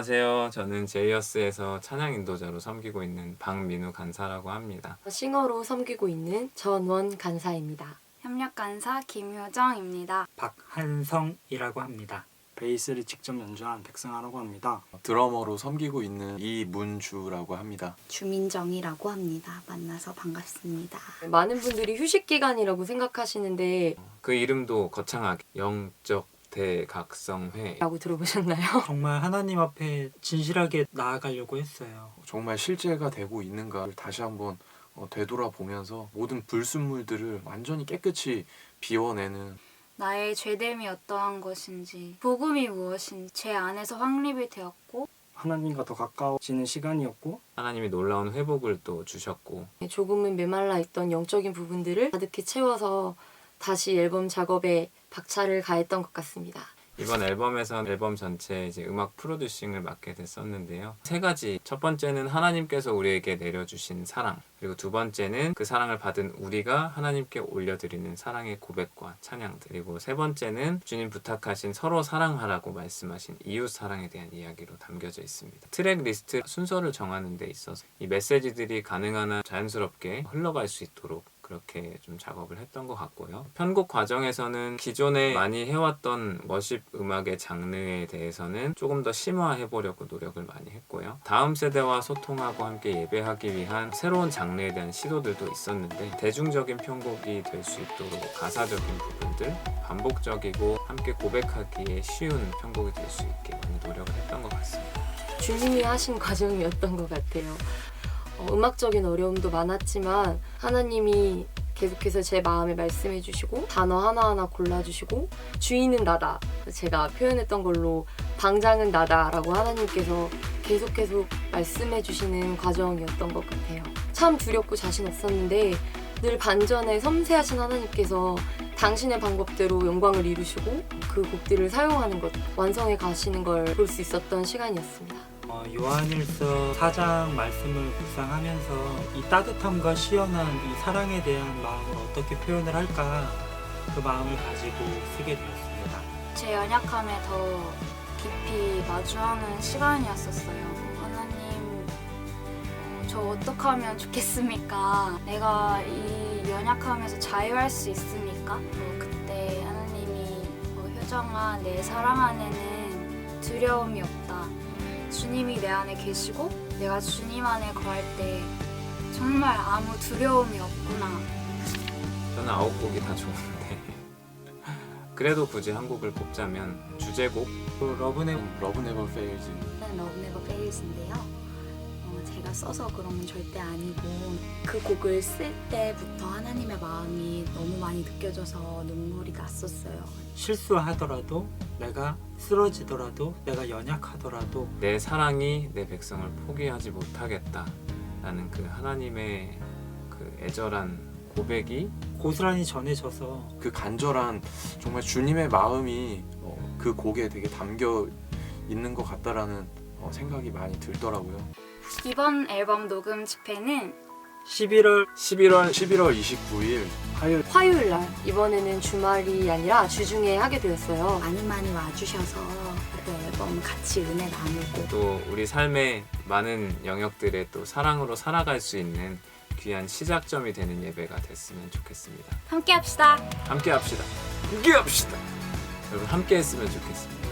안녕하세요. 저는 제이어스에서 찬양 인도자로 섬기고 있는 박민우 간사라고 합니다. 싱어로 섬기고 있는 전원 간사입니다. 협력 간사 김효정입니다. 박한성이라고 합니다. 베이스를 직접 연주한 백승하라고 합니다. 드러머로 섬기고 있는 이문주라고 합니다. 주민정이라고 합니다. 만나서 반갑습니다. 많은 분들이 휴식 기간이라고 생각하시는데 그 이름도 거창하게 영적 대각성회. 라고 들어보셨나요? 정말 하나님 앞에 진실하게 나아가려고 했어요. 정말 실제가 되고 있는가를 다시 한번 되돌아보면서 모든 불순물들을 완전히 깨끗이 비워내는 나의 죄됨이 어떠한 것인지, 복음이 무엇인지 제 안에서 확립이 되었고 하나님과 더 가까워지는 시간이었고 하나님이 놀라운 회복을 또 주셨고 조금은 메말라 있던 영적인 부분들을 가득히 채워서 다시 앨범 작업에 박차를 가했던 것 같습니다. 이번 앨범에서 앨범 전체 이제 음악 프로듀싱을 맡게 됐었는데요. 세 가지. 첫 번째는 하나님께서 우리에게 내려주신 사랑. 그리고 두 번째는 그 사랑을 받은 우리가 하나님께 올려드리는 사랑의 고백과 찬양들. 그리고 세 번째는 주님 부탁하신 서로 사랑하라고 말씀하신 이웃 사랑에 대한 이야기로 담겨져 있습니다. 트랙 리스트 순서를 정하는 데 있어서 이 메시지들이 가능한 한 자연스럽게 흘러갈 수 있도록 그렇게 좀 작업을 했던 것 같고요. 편곡 과정에서는 기존에 많이 해왔던 워십 음악의 장르에 대해서는 조금 더 심화해보려고 노력을 많이 했고요. 다음 세대와 소통하고 함께 예배하기 위한 새로운 장르에 대한 시도들도 있었는데 대중적인 편곡이 될 수 있도록 가사적인 부분들, 반복적이고 함께 고백하기에 쉬운 편곡이 될 수 있게 많이 노력을 했던 것 같습니다. 주님이 하신 과정이었던 것 같아요. 음악적인 어려움도 많았지만 하나님이 계속해서 제 마음에 말씀해 주시고 단어 하나하나 골라주시고 주인은 나다, 제가 표현했던 걸로 방장은 나다 라고 하나님께서 계속 말씀해 주시는 과정이었던 것 같아요. 참 두렵고 자신 없었는데 늘 반전에 섬세하신 하나님께서 당신의 방법대로 영광을 이루시고 그 곡들을 사용하는 것, 완성해 가시는 걸 볼 수 있었던 시간이었습니다. 요한일서 4장 말씀을 묵상하면서 이 따뜻함과 시원한 이 사랑에 대한 마음을 어떻게 표현을 할까 그 마음을 가지고 쓰게 되었습니다. 제 연약함에 더 깊이 마주하는 시간이었었어요. 하나님, 저 어떻게 하면 좋겠습니까? 내가 이 연약함에서 자유할 수 있습니까? 그때 하나님이 효정아, 내 사랑 안에는 두려움이 없다. 주님이 내 안에 계시고 내가 주님 안에 거할 때 정말 아무 두려움이 없구나. 저는 9곡이 다 좋은데 그래도 굳이 한 곡을 꼽자면 주제곡 러브 네버 Love Never Fails. Love Never Fails인데요. 제가 써서 그런 건 절대 아니고 그 곡을 쓸 때부터 하나님의 마음이 너무 많이 느껴져서 눈물이 났었어요. 실수하더라도 내가 쓰러지더라도 내가 연약하더라도 내 사랑이 내 백성을 포기하지 못하겠다라는 그 하나님의 그 애절한 고백이 고스란히 전해져서 그 간절한 정말 주님의 마음이 그 곡에 되게 담겨 있는 것 같다라는 생각이 많이 들더라고요. 이번 앨범 녹음 집회는 11월 11월 29일 화요일 날, 이번에는 주말이 아니라 주중에 하게 되었어요. 많이 와주셔서 그 앨범 같이 은혜 나누고 또 우리 삶의 많은 영역들에 또 사랑으로 살아갈 수 있는 귀한 시작점이 되는 예배가 됐으면 좋겠습니다. 함께 합시다. 함께 합시다. 함께 합시다. 여러분 함께 했으면 좋겠습니다.